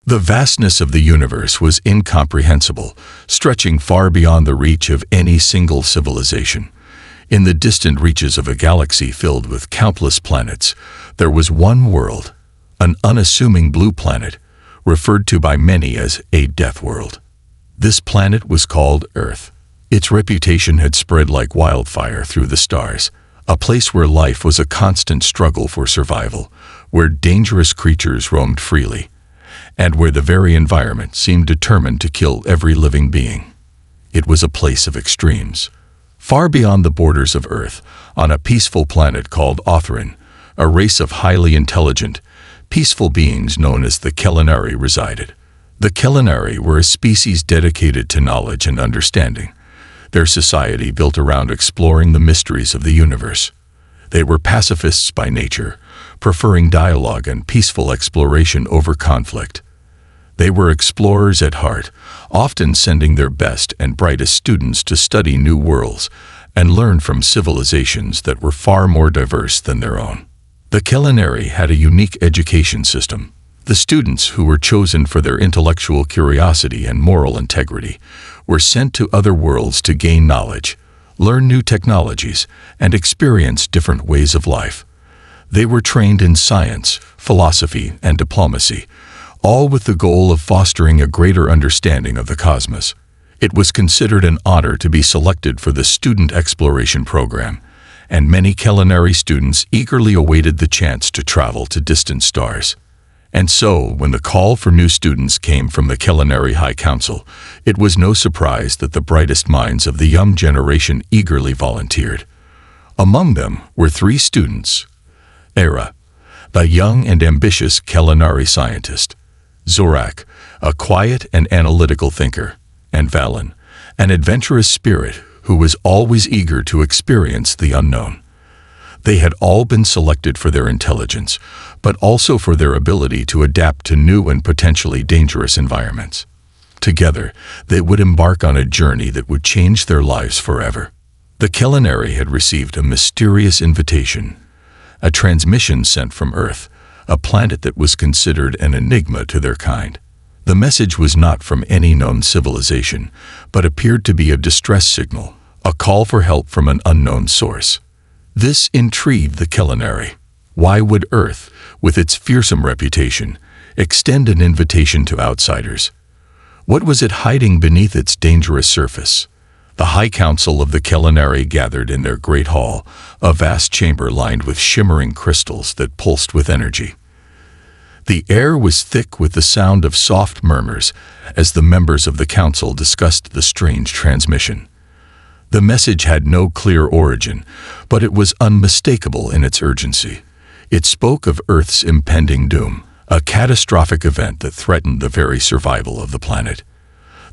The vastness of the universe was incomprehensible, stretching far beyond the reach of any single civilization. In the distant reaches of a galaxy filled with countless planets, there was one world, an unassuming blue planet, referred to by many as a Deathworld. This planet was called Earth. Its reputation had spread like wildfire through the stars, a place where life was a constant struggle for survival, where dangerous creatures roamed freely, and where the very environment seemed determined to kill every living being. It was a place of extremes. Far beyond the borders of Earth, on a peaceful planet called Otherin, a race of highly intelligent, peaceful beings known as the Kelenari resided. The Kelenari were a species dedicated to knowledge and understanding, their society built around exploring the mysteries of the universe. They were pacifists by nature, preferring dialogue and peaceful exploration over conflict. They were explorers at heart, often sending their best and brightest students to study new worlds and learn from civilizations that were far more diverse than their own. The Kelenari had a unique education system. The students, who were chosen for their intellectual curiosity and moral integrity, were sent to other worlds to gain knowledge, learn new technologies, and experience different ways of life. They were trained in science, philosophy, and diplomacy, all with the goal of fostering a greater understanding of the cosmos. It was considered an honor to be selected for the student exploration program, and many Kelenari students eagerly awaited the chance to travel to distant stars. And so, when the call for new students came from the Kelenari High Council, it was no surprise that the brightest minds of the young generation eagerly volunteered. Among them were 3 students: Era, the young and ambitious Kelenari scientist; Zorak, a quiet and analytical thinker; and Valen, an adventurous spirit who was always eager to experience the unknown. They had all been selected for their intelligence, but also for their ability to adapt to new and potentially dangerous environments. Together, they would embark on a journey that would change their lives forever. The Kelenari had received a mysterious invitation, a transmission sent from Earth, a planet that was considered an enigma to their kind. The message was not from any known civilization, but appeared to be a distress signal, a call for help from an unknown source. This intrigued the Kelenari. Why would Earth, with its fearsome reputation, extend an invitation to outsiders? What was it hiding beneath its dangerous surface? The High Council of the Kelenari gathered in their great hall, a vast chamber lined with shimmering crystals that pulsed with energy. The air was thick with the sound of soft murmurs as the members of the council discussed the strange transmission. The message had no clear origin, but it was unmistakable in its urgency. It spoke of Earth's impending doom, a catastrophic event that threatened the very survival of the planet.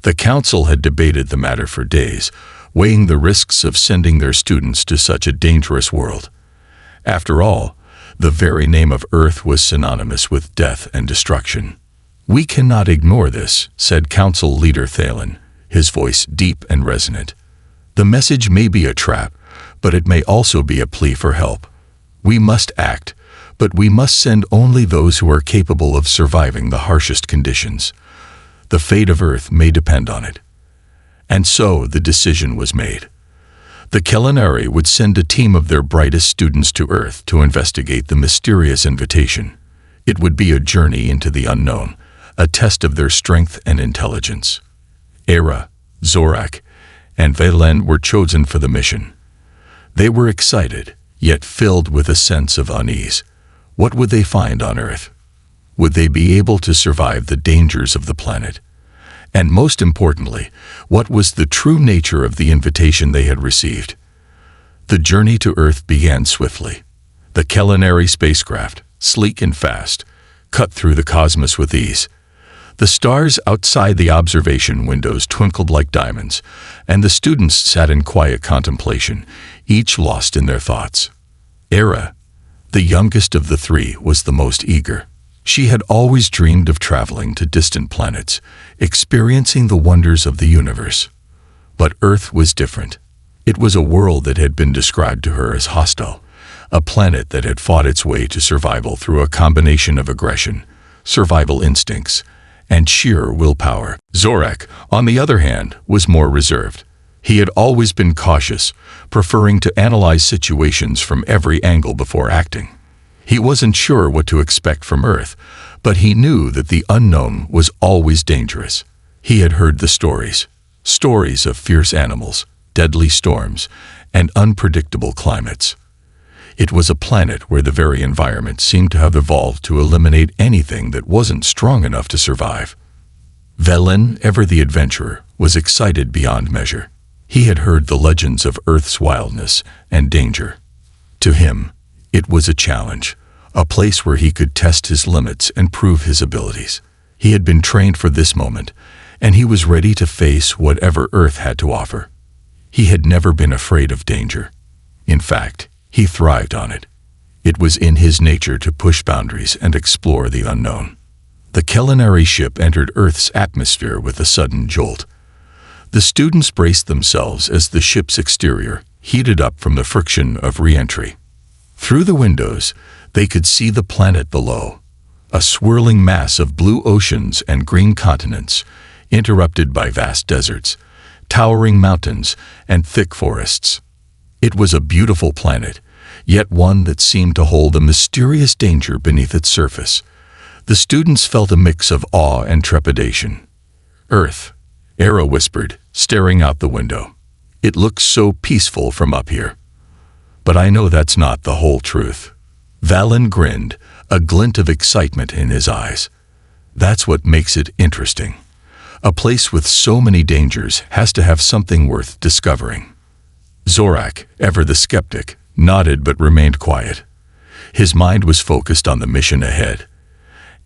The council had debated the matter for days, weighing the risks of sending their students to such a dangerous world. After all, the very name of Earth was synonymous with death and destruction. "We cannot ignore this," said council leader Thalen, his voice deep and resonant. "The message may be a trap, but it may also be a plea for help. We must act, but we must send only those who are capable of surviving the harshest conditions. The fate of Earth may depend on it." And so the decision was made. The Kelenari would send a team of their brightest students to Earth to investigate the mysterious invitation. It would be a journey into the unknown, a test of their strength and intelligence. Era, Zorak, and Valen were chosen for the mission. They were excited, yet filled with a sense of unease. What would they find on Earth? Would they be able to survive the dangers of the planet? And most importantly, what was the true nature of the invitation they had received? The journey to Earth began swiftly. The Kelenari spacecraft, sleek and fast, cut through the cosmos with ease. The stars outside the observation windows twinkled like diamonds, and the students sat in quiet contemplation, each lost in their thoughts. Era, the youngest of the 3, was the most eager. She had always dreamed of traveling to distant planets, experiencing the wonders of the universe. But Earth was different. It was a world that had been described to her as hostile, a planet that had fought its way to survival through a combination of aggression, survival instincts, and sheer willpower. Zorak, on the other hand, was more reserved. He had always been cautious, preferring to analyze situations from every angle before acting. He wasn't sure what to expect from Earth, but he knew that the unknown was always dangerous. He had heard the stories of fierce animals, deadly storms, and unpredictable climates. It was a planet where the very environment seemed to have evolved to eliminate anything that wasn't strong enough to survive. Velen, ever the adventurer, was excited beyond measure. He had heard the legends of Earth's wildness and danger. To him, it was a challenge, a place where he could test his limits and prove his abilities. He had been trained for this moment, and he was ready to face whatever Earth had to offer. He had never been afraid of danger. In fact, he thrived on it. It was in his nature to push boundaries and explore the unknown. The culinary ship entered Earth's atmosphere with a sudden jolt. The students braced themselves as the ship's exterior heated up from the friction of re-entry. Through the windows, they could see the planet below, a swirling mass of blue oceans and green continents, interrupted by vast deserts, towering mountains, and thick forests. It was a beautiful planet, yet one that seemed to hold a mysterious danger beneath its surface. The students felt a mix of awe and trepidation. "Earth," Era whispered, staring out the window. "It looks so peaceful from up here. But I know that's not the whole truth." Valen grinned, a glint of excitement in his eyes. "That's what makes it interesting. A place with so many dangers has to have something worth discovering." Zorak, ever the skeptic, nodded but remained quiet. His mind was focused on the mission ahead,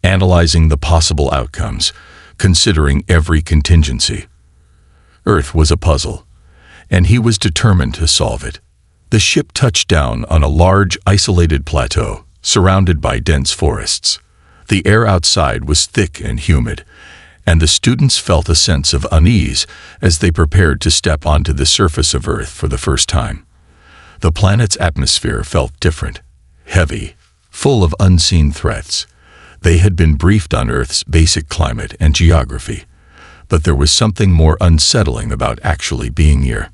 analyzing the possible outcomes, considering every contingency. Earth was a puzzle, and he was determined to solve it. The ship touched down on a large, isolated plateau, surrounded by dense forests. The air outside was thick and humid, and the students felt a sense of unease as they prepared to step onto the surface of Earth for the first time. The planet's atmosphere felt different, heavy, full of unseen threats. They had been briefed on Earth's basic climate and geography, but there was something more unsettling about actually being here.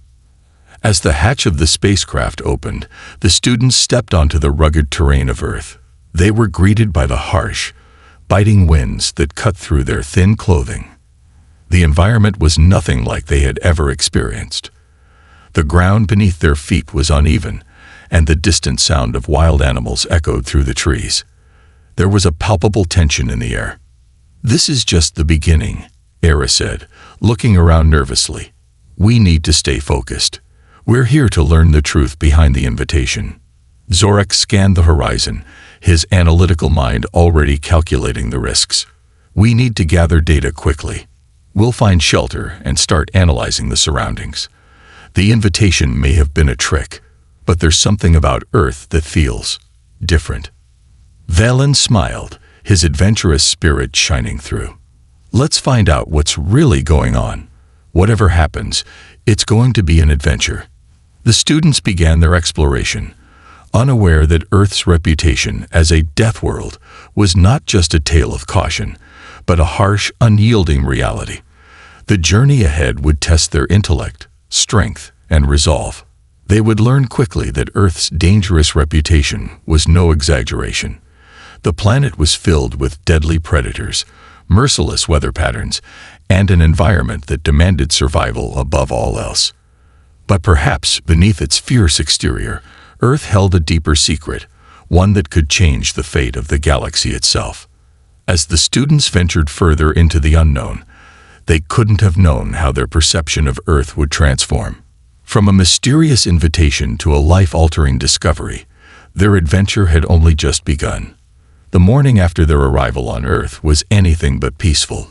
As the hatch of the spacecraft opened, the students stepped onto the rugged terrain of Earth. They were greeted by the harsh, biting winds that cut through their thin clothing. The environment was nothing like they had ever experienced. The ground beneath their feet was uneven, and the distant sound of wild animals echoed through the trees. There was a palpable tension in the air. "This is just the beginning," Era said, looking around nervously. "We need to stay focused. We're here to learn the truth behind the invitation." Zorak scanned the horizon, his analytical mind already calculating the risks. "We need to gather data quickly. We'll find shelter and start analyzing the surroundings. The invitation may have been a trick, but there's something about Earth that feels different." Valen smiled, his adventurous spirit shining through. "Let's find out what's really going on. Whatever happens, it's going to be an adventure." The students began their exploration, unaware that Earth's reputation as a deathworld was not just a tale of caution, but a harsh, unyielding reality. The journey ahead would test their intellect, strength, and resolve. They would learn quickly that Earth's dangerous reputation was no exaggeration. The planet was filled with deadly predators, merciless weather patterns, and an environment that demanded survival above all else. But perhaps beneath its fierce exterior, Earth held a deeper secret, one that could change the fate of the galaxy itself. As the students ventured further into the unknown, they couldn't have known how their perception of Earth would transform. From a mysterious invitation to a life-altering discovery, their adventure had only just begun. The morning after their arrival on Earth was anything but peaceful.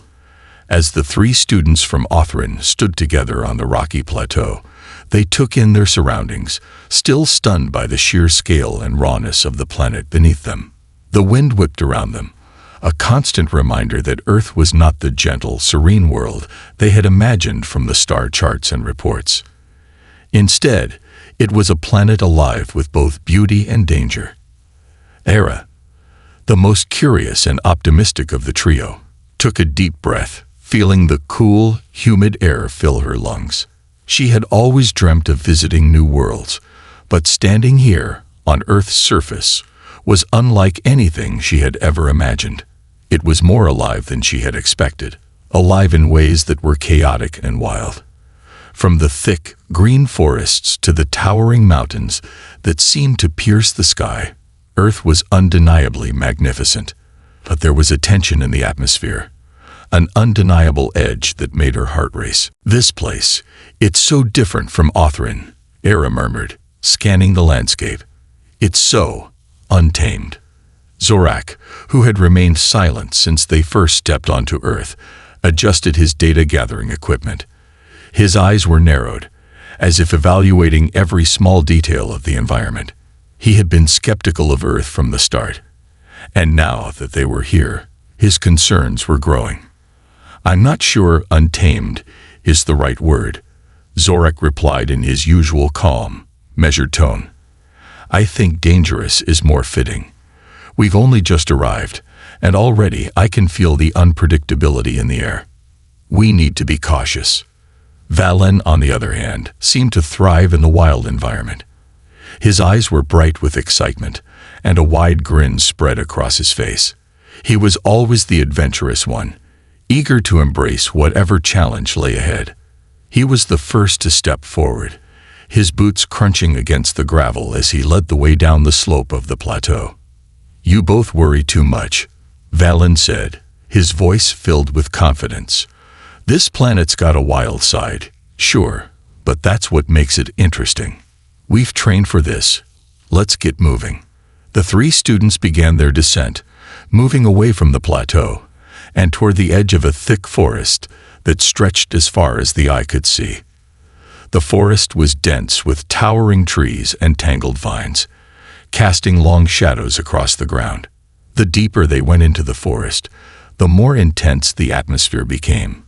As the three students from Othrin stood together on the rocky plateau, they took in their surroundings, still stunned by the sheer scale and rawness of the planet beneath them. The wind whipped around them, a constant reminder that Earth was not the gentle, serene world they had imagined from the star charts and reports. Instead, it was a planet alive with both beauty and danger. Era, the most curious and optimistic of the trio, took a deep breath, feeling the cool, humid air fill her lungs. She had always dreamt of visiting new worlds, but standing here, on Earth's surface, was unlike anything she had ever imagined. It was more alive than she had expected, alive in ways that were chaotic and wild. From the thick, green forests to the towering mountains that seemed to pierce the sky, Earth was undeniably magnificent. But there was a tension in the atmosphere, an undeniable edge that made her heart race. "This place, it's so different from Othrin," Era murmured, scanning the landscape. "It's so untamed." Zorak, who had remained silent since they first stepped onto Earth, adjusted his data-gathering equipment. His eyes were narrowed, as if evaluating every small detail of the environment. He had been skeptical of Earth from the start, and now that they were here, his concerns were growing. "I'm not sure untamed is the right word," Zorak replied in his usual calm, measured tone. "I think dangerous is more fitting. We've only just arrived, and already I can feel the unpredictability in the air. We need to be cautious." Valen, on the other hand, seemed to thrive in the wild environment. His eyes were bright with excitement, and a wide grin spread across his face. He was always the adventurous one, eager to embrace whatever challenge lay ahead. He was the first to step forward, his boots crunching against the gravel as he led the way down the slope of the plateau. "You both worry too much," Valen said, his voice filled with confidence. "This planet's got a wild side, sure, but that's what makes it interesting. We've trained for this. Let's get moving." The three students began their descent, moving away from the plateau and toward the edge of a thick forest that stretched as far as the eye could see. The forest was dense with towering trees and tangled vines, casting long shadows across the ground. The deeper they went into the forest, the more intense the atmosphere became.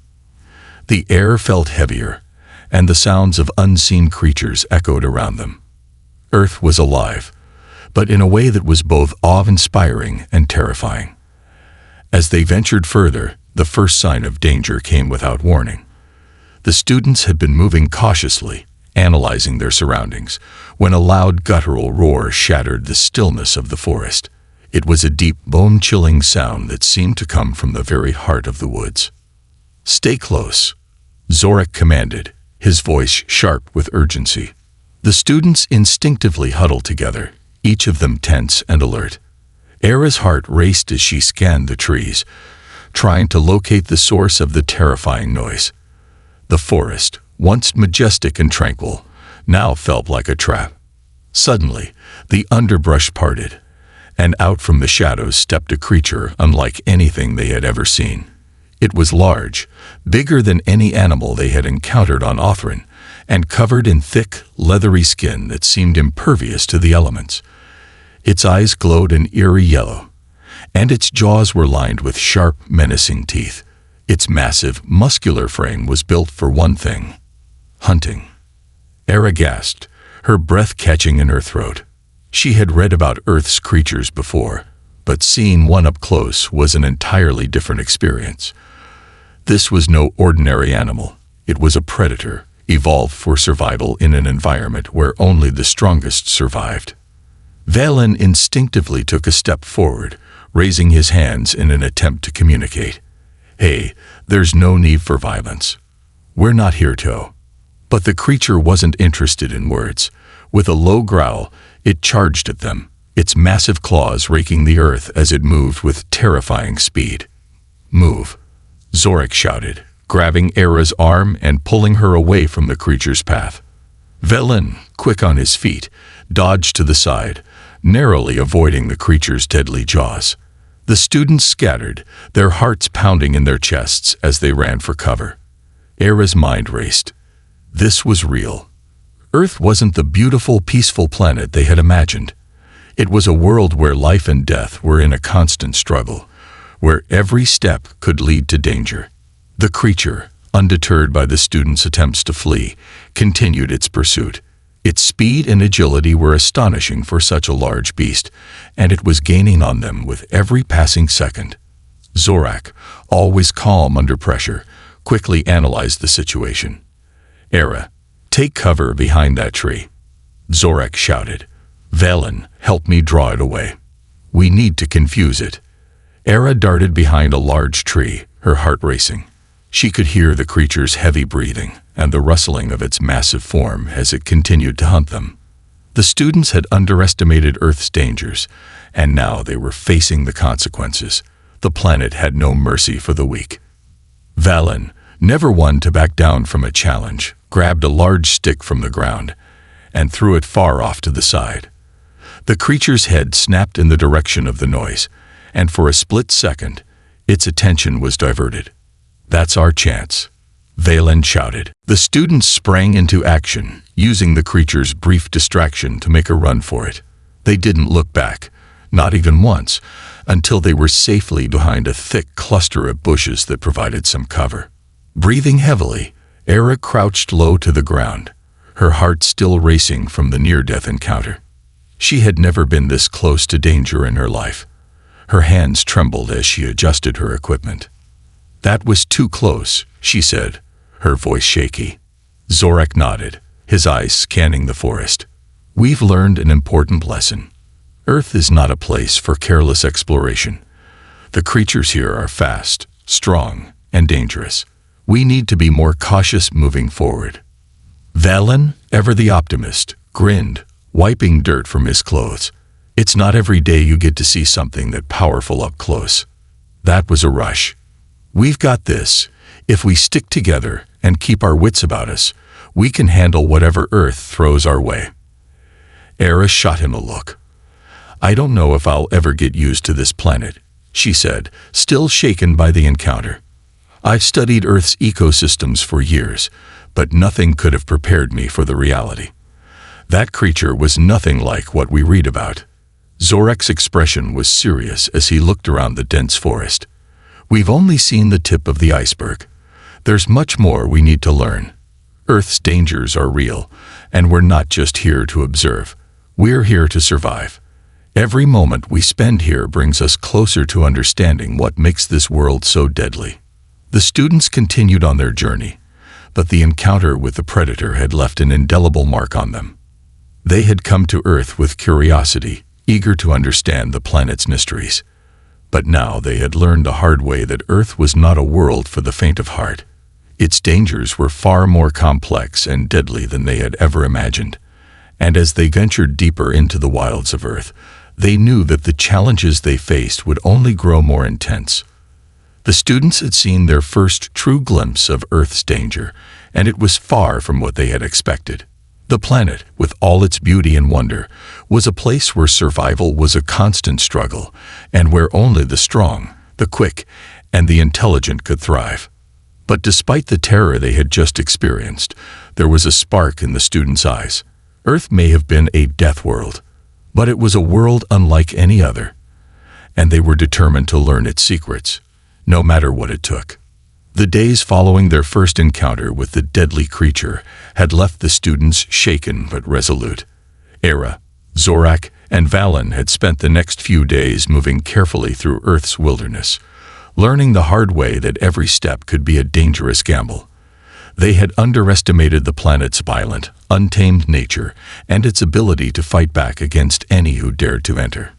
The air felt heavier, and the sounds of unseen creatures echoed around them. Earth was alive, but in a way that was both awe-inspiring and terrifying. As they ventured further, the first sign of danger came without warning. The students had been moving cautiously, analyzing their surroundings, when a loud guttural roar shattered the stillness of the forest. It was a deep, bone-chilling sound that seemed to come from the very heart of the woods. "Stay close," Zorak commanded, his voice sharp with urgency. The students instinctively huddled together, each of them tense and alert. Era's heart raced as she scanned the trees, trying to locate the source of the terrifying noise. The forest, once majestic and tranquil, now felt like a trap. Suddenly, the underbrush parted, and out from the shadows stepped a creature unlike anything they had ever seen. It was large, bigger than any animal they had encountered on Othrin, and covered in thick, leathery skin that seemed impervious to the elements. Its eyes glowed an eerie yellow, and its jaws were lined with sharp, menacing teeth. Its massive, muscular frame was built for one thing: hunting. Era gasped, her breath catching in her throat. She had read about Earth's creatures before, but seeing one up close was an entirely different experience. This was no ordinary animal. It was a predator, evolved for survival in an environment where only the strongest survived. Valen instinctively took a step forward, raising his hands in an attempt to communicate. "Hey, there's no need for violence. We're not here to." But the creature wasn't interested in words. With a low growl, it charged at them, its massive claws raking the earth as it moved with terrifying speed. "Move," Zorak shouted, grabbing Era's arm and pulling her away from the creature's path. Velen, quick on his feet, dodged to the side, narrowly avoiding the creature's deadly jaws. The students scattered, their hearts pounding in their chests as they ran for cover. Era's mind raced. This was real. Earth wasn't the beautiful, peaceful planet they had imagined. It was a world where life and death were in a constant struggle, where every step could lead to danger. The creature, undeterred by the students' attempts to flee, continued its pursuit. Its speed and agility were astonishing for such a large beast, and it was gaining on them with every passing second. Zorak, always calm under pressure, quickly analyzed the situation. "Era, take cover behind that tree," Zorak shouted. "Valen, help me draw it away. We need to confuse it." Era darted behind a large tree, her heart racing. She could hear the creature's heavy breathing and the rustling of its massive form as it continued to hunt them. The students had underestimated Earth's dangers, and now they were facing the consequences. The planet had no mercy for the weak. Valen, never one to back down from a challenge, grabbed a large stick from the ground and threw it far off to the side. The creature's head snapped in the direction of the noise, and for a split second, its attention was diverted. "That's our chance," Valen shouted. The students sprang into action, using the creature's brief distraction to make a run for it. They didn't look back, not even once, until they were safely behind a thick cluster of bushes that provided some cover. Breathing heavily, Era crouched low to the ground, her heart still racing from the near-death encounter. She had never been this close to danger in her life. Her hands trembled as she adjusted her equipment. "That was too close," she said, her voice shaky. Zorak nodded, his eyes scanning the forest. "We've learned an important lesson. Earth is not a place for careless exploration. The creatures here are fast, strong, and dangerous. We need to be more cautious moving forward." Valen, ever the optimist, grinned, wiping dirt from his clothes. "It's not every day you get to see something that powerful up close." That was a rush. "We've got this. If we stick together and keep our wits about us, we can handle whatever Earth throws our way." Era shot him a look. "I don't know if I'll ever get used to this planet," she said, still shaken by the encounter. "I've studied Earth's ecosystems for years, but nothing could have prepared me for the reality. That creature was nothing like what we read about." Zorak's expression was serious as he looked around the dense forest. "We've only seen the tip of the iceberg. There's much more we need to learn. Earth's dangers are real, and we're not just here to observe. We're here to survive. Every moment we spend here brings us closer to understanding what makes this world so deadly." The students continued on their journey, but the encounter with the predator had left an indelible mark on them. They had come to Earth with curiosity, eager to understand the planet's mysteries. But now they had learned the hard way that Earth was not a world for the faint of heart. Its dangers were far more complex and deadly than they had ever imagined. And as they ventured deeper into the wilds of Earth, they knew that the challenges they faced would only grow more intense. The students had seen their first true glimpse of Earth's danger, and it was far from what they had expected. The planet, with all its beauty and wonder, was a place where survival was a constant struggle, and where only the strong, the quick, and the intelligent could thrive. But despite the terror they had just experienced, there was a spark in the students' eyes. Earth may have been a death world, but it was a world unlike any other, and they were determined to learn its secrets, no matter what it took. The days following their first encounter with the deadly creature had left the students shaken but resolute. Era, Zorak, and Valen had spent the next few days moving carefully through Earth's wilderness, learning the hard way that every step could be a dangerous gamble. They had underestimated the planet's violent, untamed nature and its ability to fight back against any who dared to enter.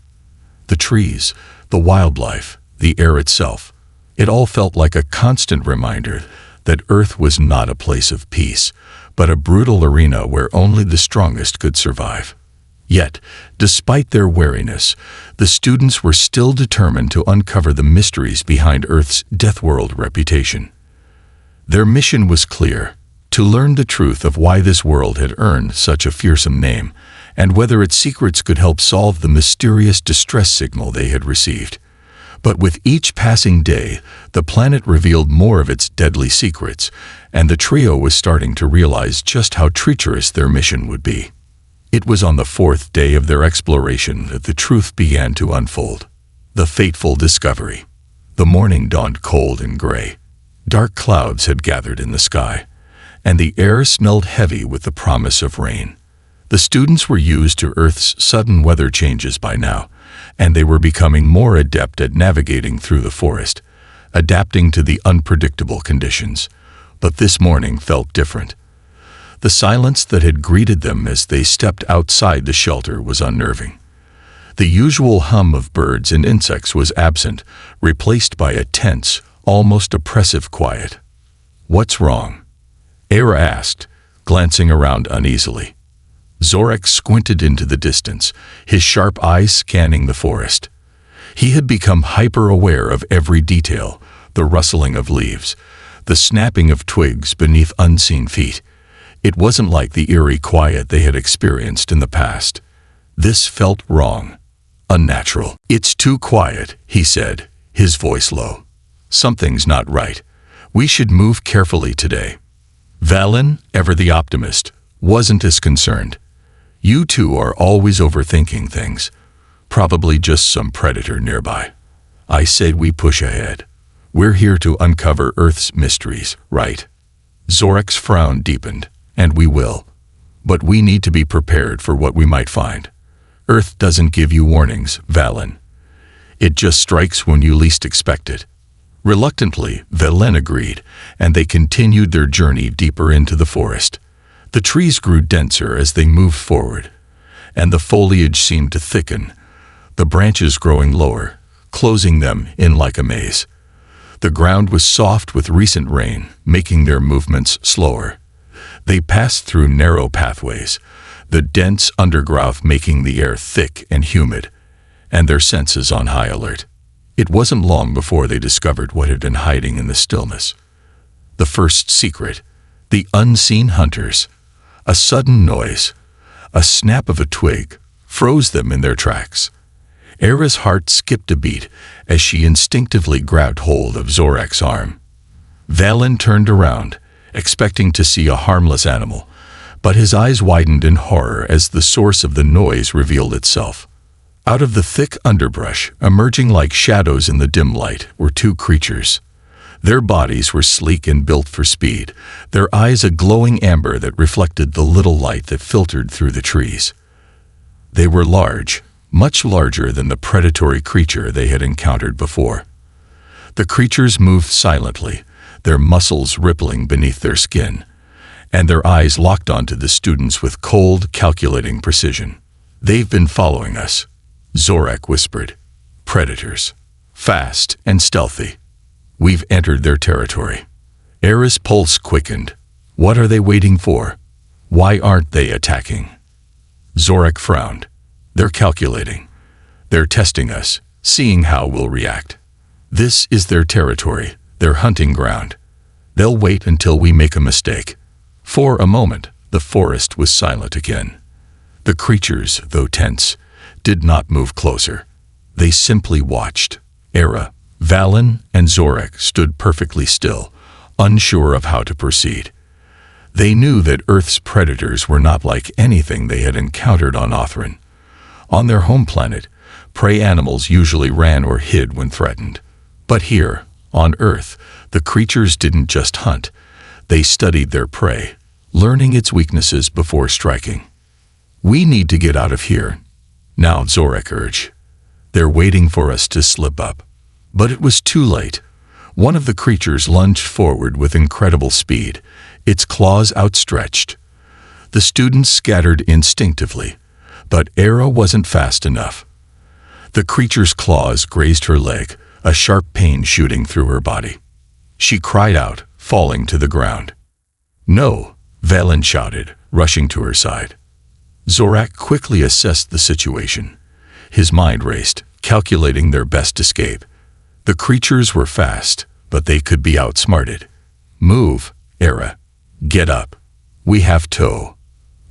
The trees, the wildlife, the air itself, it all felt like a constant reminder that Earth was not a place of peace, but a brutal arena where only the strongest could survive. Yet, despite their wariness, the students were still determined to uncover the mysteries behind Earth's Deathworld reputation. Their mission was clear: to learn the truth of why this world had earned such a fearsome name, and whether its secrets could help solve the mysterious distress signal they had received. But with each passing day, the planet revealed more of its deadly secrets, and the trio was starting to realize just how treacherous their mission would be. It was on the fourth day of their exploration that the truth began to unfold. The fateful discovery. The morning dawned cold and gray. Dark clouds had gathered in the sky, and the air smelled heavy with the promise of rain. The students were used to Earth's sudden weather changes by now, and they were becoming more adept at navigating through the forest, adapting to the unpredictable conditions. But this morning felt different. The silence that had greeted them as they stepped outside the shelter was unnerving. The usual hum of birds and insects was absent, replaced by a tense, almost oppressive quiet. "What's wrong?" Era asked, glancing around uneasily. Zorak squinted into the distance, his sharp eyes scanning the forest. He had become hyper-aware of every detail, the rustling of leaves, the snapping of twigs beneath unseen feet. It wasn't like the eerie quiet they had experienced in the past. This felt wrong, unnatural. "It's too quiet," he said, his voice low. "Something's not right. We should move carefully today." Valen, ever the optimist, wasn't as concerned. "You two are always overthinking things. Probably just some predator nearby. I said we push ahead. We're here to uncover Earth's mysteries, right?" Zorak's frown deepened. "And we will. But we need to be prepared for what we might find. Earth doesn't give you warnings, Valen. It just strikes when you least expect it." Reluctantly, Valen agreed, and they continued their journey deeper into the forest. The trees grew denser as they moved forward, and the foliage seemed to thicken, the branches growing lower, closing them in like a maze. The ground was soft with recent rain, making their movements slower. They passed through narrow pathways, the dense undergrowth making the air thick and humid, and their senses on high alert. It wasn't long before they discovered what had been hiding in the stillness. The first secret, the unseen hunters. A sudden noise, a snap of a twig, froze them in their tracks. Era's heart skipped a beat as she instinctively grabbed hold of Zorak's arm. Valen turned around, expecting to see a harmless animal, but his eyes widened in horror as the source of the noise revealed itself. Out of the thick underbrush, emerging like shadows in the dim light, were two creatures. Their bodies were sleek and built for speed, their eyes a glowing amber that reflected the little light that filtered through the trees. They were large, much larger than the predatory creature they had encountered before. The creatures moved silently, their muscles rippling beneath their skin, and their eyes locked onto the students with cold, calculating precision. "They've been following us," Zorak whispered. "Predators. Fast and stealthy. We've entered their territory." Era's pulse quickened. "What are they waiting for? Why aren't they attacking?" Zorak frowned. "They're calculating. They're testing us, seeing how we'll react. This is their territory, their hunting ground. They'll wait until we make a mistake." For a moment, the forest was silent again. The creatures, though tense, did not move closer. They simply watched. Era, Valen, and Zorak stood perfectly still, unsure of how to proceed. They knew that Earth's predators were not like anything they had encountered on Othran. On their home planet, prey animals usually ran or hid when threatened. But here, on Earth, the creatures didn't just hunt. They studied their prey, learning its weaknesses before striking. "We need to get out of here," now Zorak urged. "They're waiting for us to slip up." But it was too late. One of the creatures lunged forward with incredible speed, its claws outstretched. The students scattered instinctively, but Era wasn't fast enough. The creature's claws grazed her leg, a sharp pain shooting through her body. She cried out, falling to the ground. "No!" Valen shouted, rushing to her side. Zorak quickly assessed the situation. His mind raced, calculating their best escape. The creatures were fast, but they could be outsmarted. "Move, Era. Get up. We have tow."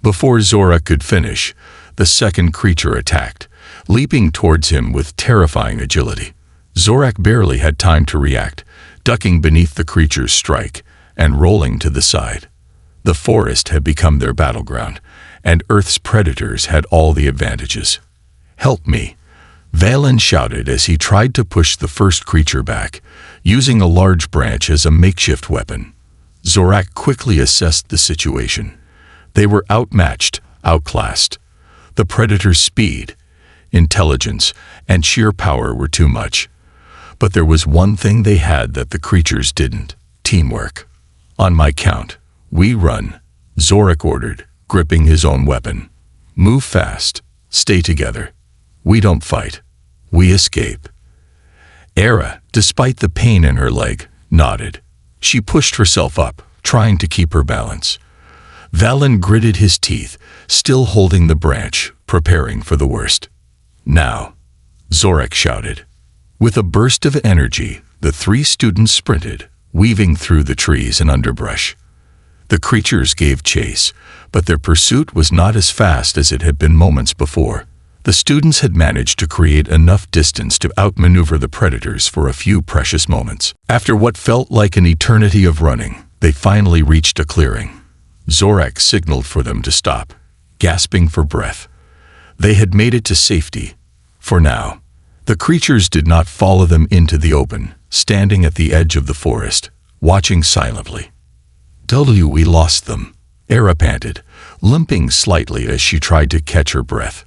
Before Zorak could finish, the second creature attacked, leaping towards him with terrifying agility. Zorak barely had time to react, ducking beneath the creature's strike and rolling to the side. The forest had become their battleground, and Earth's predators had all the advantages. "Help me," Valen shouted as he tried to push the first creature back, using a large branch as a makeshift weapon. Zorak quickly assessed the situation. They were outmatched, outclassed. The predator's speed, intelligence, and sheer power were too much. But there was one thing they had that the creatures didn't: teamwork. "On my count, we run," Zorak ordered, gripping his own weapon. "Move fast. Stay together. We don't fight. We escape." Era, despite the pain in her leg, nodded. She pushed herself up, trying to keep her balance. Valen gritted his teeth, still holding the branch, preparing for the worst. "Now," Zorak shouted. With a burst of energy, the three students sprinted, weaving through the trees and underbrush. The creatures gave chase, but their pursuit was not as fast as it had been moments before. The students had managed to create enough distance to outmaneuver the predators for a few precious moments. After what felt like an eternity of running, they finally reached a clearing. Zorak signaled for them to stop, gasping for breath. They had made it to safety, for now. The creatures did not follow them into the open, standing at the edge of the forest, watching silently. We lost them," Era panted, limping slightly as she tried to catch her breath.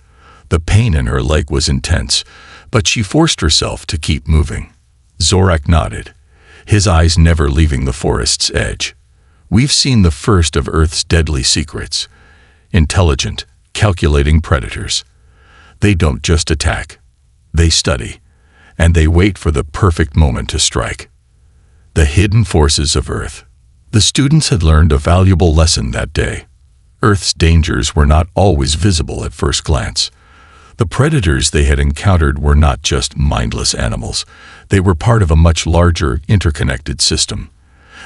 The pain in her leg was intense, but she forced herself to keep moving. Zorak nodded, his eyes never leaving the forest's edge. "We've seen the first of Earth's deadly secrets. Intelligent, calculating predators. They don't just attack. They study, and they wait for the perfect moment to strike." The hidden forces of Earth. The students had learned a valuable lesson that day. Earth's dangers were not always visible at first glance. The predators they had encountered were not just mindless animals. They were part of a much larger, interconnected system.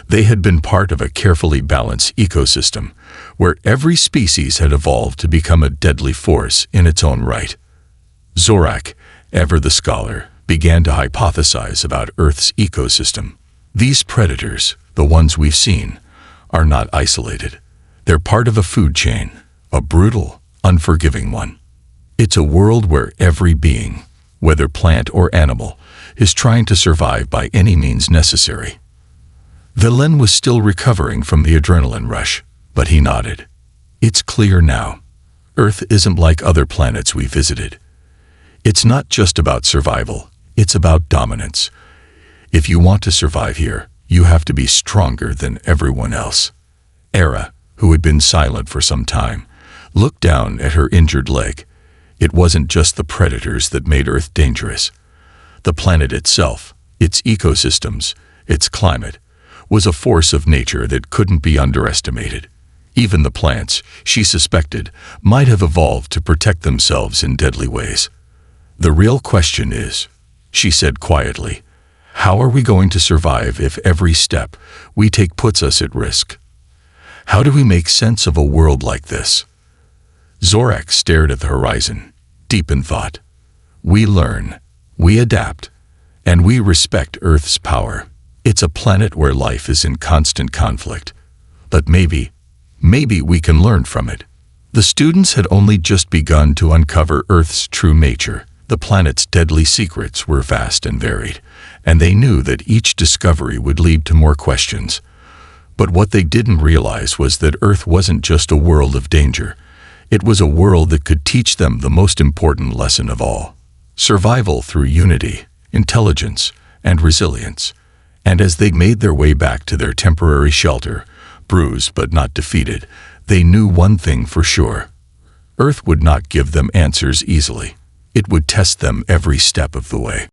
They had been part of a carefully balanced ecosystem, where every species had evolved to become a deadly force in its own right. Zorak, ever the scholar, began to hypothesize about Earth's ecosystem. These predators, the ones we've seen, are not isolated. They're part of a food chain, a brutal, unforgiving one. It's a world where every being, whether plant or animal, is trying to survive by any means necessary. Valen was still recovering from the adrenaline rush, but he nodded. "It's clear now. Earth isn't like other planets we visited. It's not just about survival, it's about dominance. If you want to survive here, you have to be stronger than everyone else." Era, who had been silent for some time, looked down at her injured leg. It wasn't just the predators that made Earth dangerous. The planet itself, its ecosystems, its climate, was a force of nature that couldn't be underestimated. Even the plants, she suspected, might have evolved to protect themselves in deadly ways. "The real question is," she said quietly, "how are we going to survive if every step we take puts us at risk? How do we make sense of a world like this?" Zorak stared at the horizon, deep in thought. "We learn, we adapt, and we respect Earth's power. It's a planet where life is in constant conflict. But maybe we can learn from it." The students had only just begun to uncover Earth's true nature. The planet's deadly secrets were vast and varied, and they knew that each discovery would lead to more questions. But what they didn't realize was that Earth wasn't just a world of danger. It was a world that could teach them the most important lesson of all: survival through unity, intelligence, and resilience. And as they made their way back to their temporary shelter, bruised but not defeated, they knew one thing for sure. Earth would not give them answers easily. It would test them every step of the way.